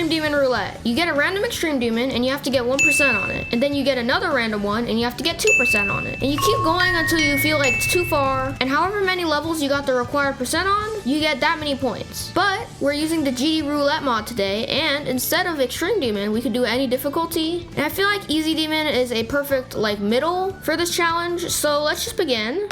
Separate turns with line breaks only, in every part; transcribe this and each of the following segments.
extreme demon roulette. You get a random extreme demon and you have to get 1% on it. And then you get another random one and you have to get 2% on it. And you keep going until you feel like it's too far. And however many levels you got the required percent on, you get that many points. But we're using the gd-roulette mod today, and instead of extreme demon, we could do any difficulty. And I feel like easy demon is a perfect like middle for this challenge. So let's just begin.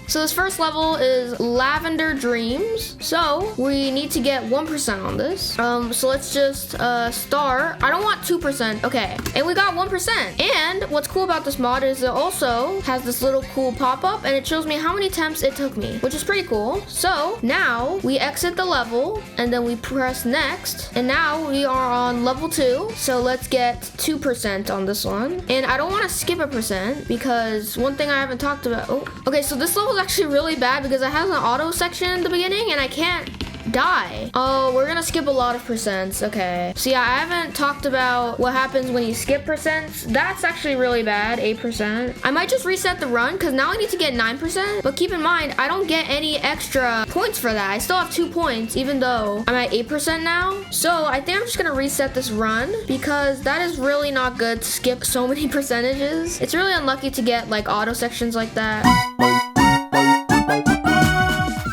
So this first level is Lavender Dreams. So we need to get 1% on this. So let's just start. I don't want 2%. Okay. And we got 1%. And what's cool about this mod is it also has this little cool pop-up and it shows me how many attempts it took me, which is pretty cool. So now we exit the level and then we press next. And now we are on level 2. So let's get 2% on this one. And I don't want to skip a percent because one thing I haven't talked about. Oh, okay. So this level is actually really bad because it has an auto section in the beginning and I can't die. Oh, we're gonna skip a lot of percents. Okay. So yeah, I haven't talked about what happens when you skip percents. That's actually really bad, 8%. I might just reset the run because now I need to get 9%. But keep in mind, I don't get any extra points for that. I still have 2 points even though I'm at 8% now. So I think I'm just gonna reset this run because that is really not good to skip so many percentages. It's really unlucky to get like auto sections like that.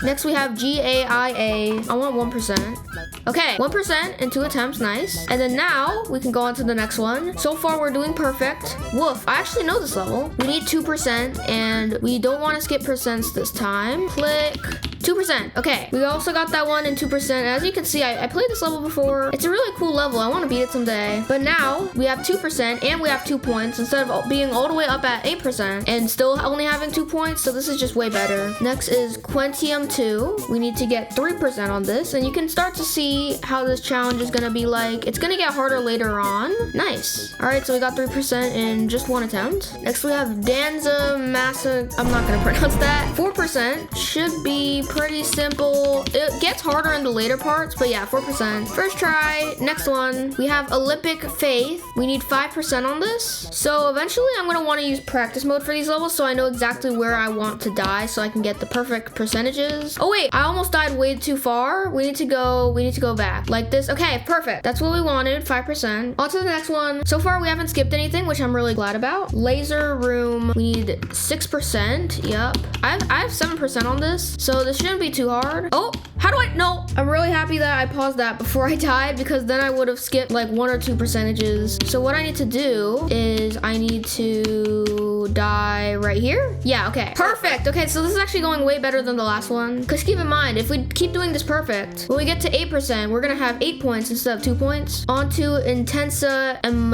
Next we have GAIA. I want 1%. Okay, 1% in 2 attempts, nice. And then now we can go on to the next one. So far we're doing perfect. Woof, I actually know this level. We need 2% and we don't want to skip percents this time. Click. 2%. Okay, we also got that one in 2%. As you can see, I played this level before. It's a really cool level. I want to beat it someday. But now we have 2% and we have 2 points instead of being all the way up at 8% and still only having 2 points. So this is just way better. Next is Quentium 2. We need to get 3% on this and you can start to see how this challenge is going to be like. It's going to get harder later on. Nice. All right, so we got 3% in just 1 attempt. Next we have Danza Massa. I'm not going to pronounce that. 4% should be pretty simple. It gets harder in the later parts, but yeah, 4%. First try. Next one, we have Olympic Faith. We need 5% on this. So eventually I'm going to want to use practice mode for these levels so I know exactly where I want to die so I can get the perfect percentages. Oh wait, I almost died way too far. We need to go back like this. Okay, perfect. That's what we wanted, 5%. On to the next one. So far we haven't skipped anything, which I'm really glad about. Laser Room, we need 6%. Yep. I have 7% on this, so this shouldn't be too hard. Oh, how do I? No, I'm really happy that I paused that before I died because then I would have skipped like 1 or 2 percentages. So what I need to do is I need to die right here. Yeah, okay. Perfect. Okay, so this is actually going way better than the last one. Because keep in mind, if we keep doing this perfect, when we get to 8%, we're going to have 8 points instead of 2 points. On to Intensa and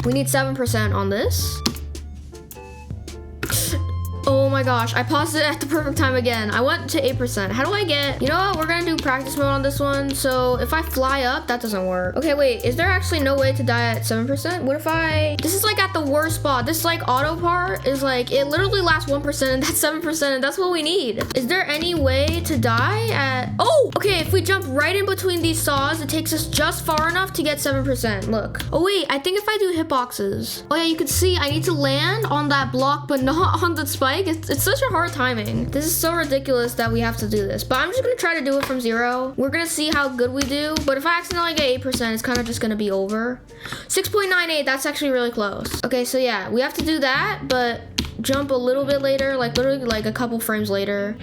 we need 7% on this. Oh my gosh, I paused it at the perfect time again. I went to 8%. How do I get, you know what? We're gonna do practice mode on this one. So if I fly up, that doesn't work. Okay, wait, is there actually no way to die at 7%? What if this is like at the worst spot. This like auto part is like, it literally lasts 1% and that's 7% and that's what we need. Is there any way to die at, oh, okay, if we jump right in between these saws, it takes us just far enough to get 7%. Look. Oh wait, I think if I do hitboxes. Oh yeah, you can see I need to land on that block, but not on the spike. It's such a hard timing. This is so ridiculous that we have to do this, but I'm just gonna try to do it from 0. We're gonna see how good we do, but if I accidentally get 8%, it's kind of just gonna be over. 6.98, that's actually really close. Okay, so yeah, we have to do that, but jump a little bit later, like literally like a couple frames later.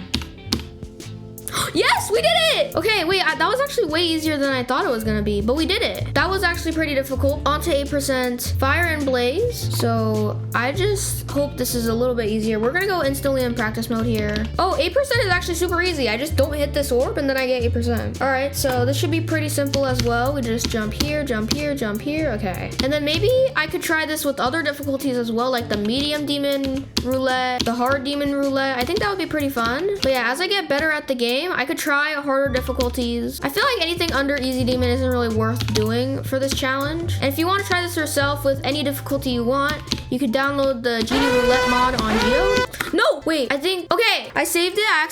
Yes, we did it! Okay, wait, that was actually way easier than I thought it was gonna be, but we did it. That was actually pretty difficult. On to 8%, Fire and Blaze. So I just hope this is a little bit easier. We're gonna go instantly in practice mode here. Oh, 8% is actually super easy. I just don't hit this orb and then I get 8%. All right, so this should be pretty simple as well. We just jump here, jump here, jump here, okay. And then maybe I could try this with other difficulties as well, like the medium demon roulette, the hard demon roulette. I think that would be pretty fun. But yeah, as I get better at the game, I could try harder difficulties. I feel like anything under easy demon isn't really worth doing for this challenge. And if you want to try this yourself with any difficulty you want, you could download the gd-roulette mod on geode. No, wait, I think, okay, I saved it. I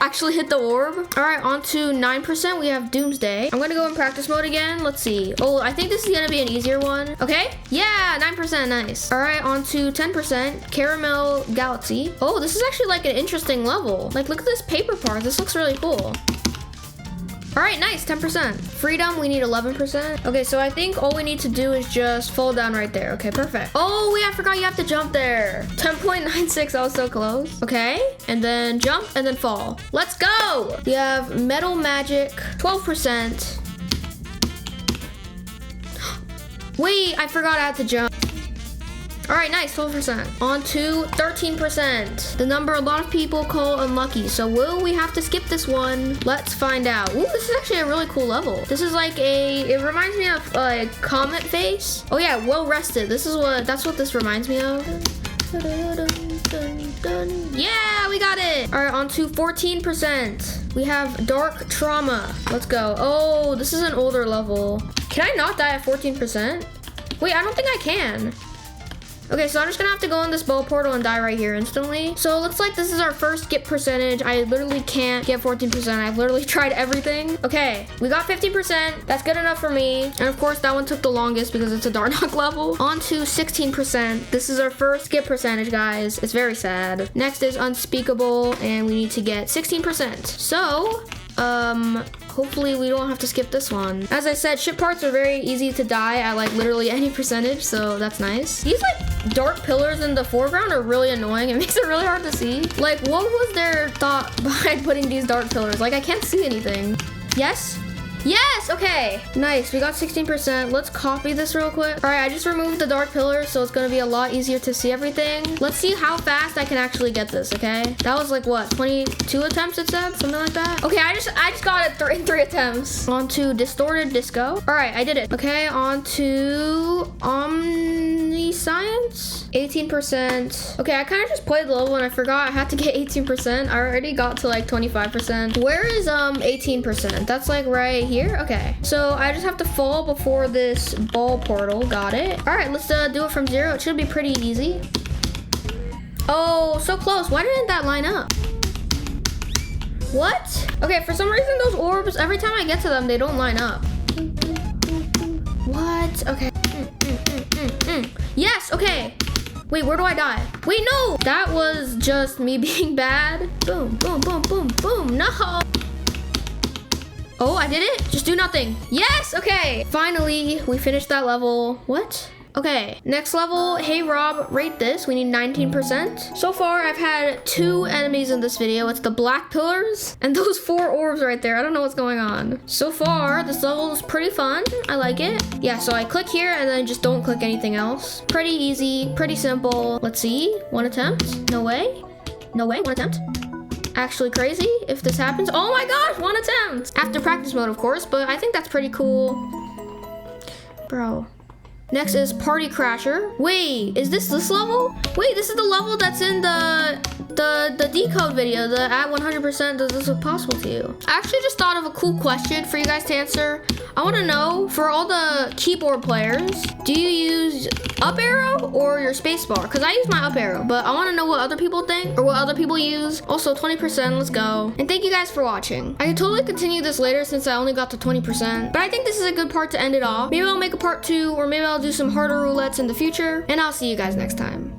actually hit the orb. All right, on to 9%. We have Doomsday. I'm gonna go in practice mode again. Let's see. Oh, I think this is gonna be an easier one. Okay, yeah, 9%, nice. All right, on to 10%, Caramel Galaxy. Oh, this is actually like an interesting level. Like, look at this paper part. This looks really cool. cool. All right, nice, 10%. Freedom, we need 11%. Okay, so I think all we need to do is just fall down right there. Okay, perfect. Oh, wait, I forgot you have to jump there. 10.96, that was so close. Okay, and then jump and then fall. Let's go. We have metal magic, 12%. Wait, I forgot I had to jump. All right, nice, 12%. On to 13%. The number a lot of people call unlucky. So will we have to skip this one? Let's find out. Ooh, this is actually a really cool level. This is like it reminds me of a comet face. Oh yeah, well rested. That's what this reminds me of. Yeah, we got it. All right, on to 14%. We have dark trauma. Let's go. Oh, this is an older level. Can I not die at 14%? Wait, I don't think I can. Okay, so I'm just gonna have to go in this ball portal and die right here instantly. So it looks like this is our first skip percentage. I literally can't get 14%. I've literally tried everything. Okay, we got 50%. That's good enough for me. And of course, that one took the longest because it's a Darnock level. On to 16%. This is our first skip percentage, guys. It's very sad. Next is unspeakable, and we need to get 16%. So, hopefully we don't have to skip this one. As I said, ship parts are very easy to die at like literally any percentage, so that's nice. These like dark pillars in the foreground are really annoying. It makes it really hard to see. Like, what was their thought behind putting these dark pillars? Like, I can't see anything. Yes? Yes, okay. Nice, we got 16%. Let's copy this real quick. All right, I just removed the dark pillars, so it's gonna be a lot easier to see everything. Let's see how fast I can actually get this, okay? That was like what, 22 attempts it said? Something like that? Okay, I just got it in three attempts. On to distorted disco. All right, I did it. Okay, on to omniscience. 18%. Okay, I kind of just played the level and I forgot I had to get 18%. I already got to like 25%. Where is 18%? That's like right here. Okay, so I just have to fall before this ball portal. Got it. All right, let's do it from 0. It should be pretty easy. Oh, so close. Why didn't that line up? What? Okay, for some reason those orbs, every time I get to them, they don't line up. What? Okay. Yes, okay. Wait, where do I die? Wait, no! That was just me being bad. Boom, boom, boom, boom, boom. No! Oh, I did it? Just do nothing. Yes, okay. Finally, we finished that level. What? Okay, next level. Hey Rob, rate this. We need 19%. So far, I've had 2 enemies in this video. It's the black pillars and those 4 orbs right there. I don't know what's going on. So far, this level is pretty fun. I like it. Yeah, so I click here and then just don't click anything else. Pretty easy, pretty simple. Let's see. 1 attempt. No way. No way. 1 attempt. Actually crazy if this happens. Oh my gosh, 1 attempt. After practice mode, of course, but I think that's pretty cool. Bro. Next is Party Crasher. Wait, is this level? Wait, this is the level that's in the decode video, the at 100% does this look possible to you? I actually just thought of a cool question for you guys to answer. I want to know, for all the keyboard players, do you use up arrow or your space bar? Because I use my up arrow, but I want to know what other people think or what other people use. Also, 20%, let's go. And thank you guys for watching. I can totally continue this later since I only got to 20%, but I think this is a good part to end it off. Maybe I'll make a part 2, or maybe I'll do some harder roulettes in the future, and I'll see you guys next time.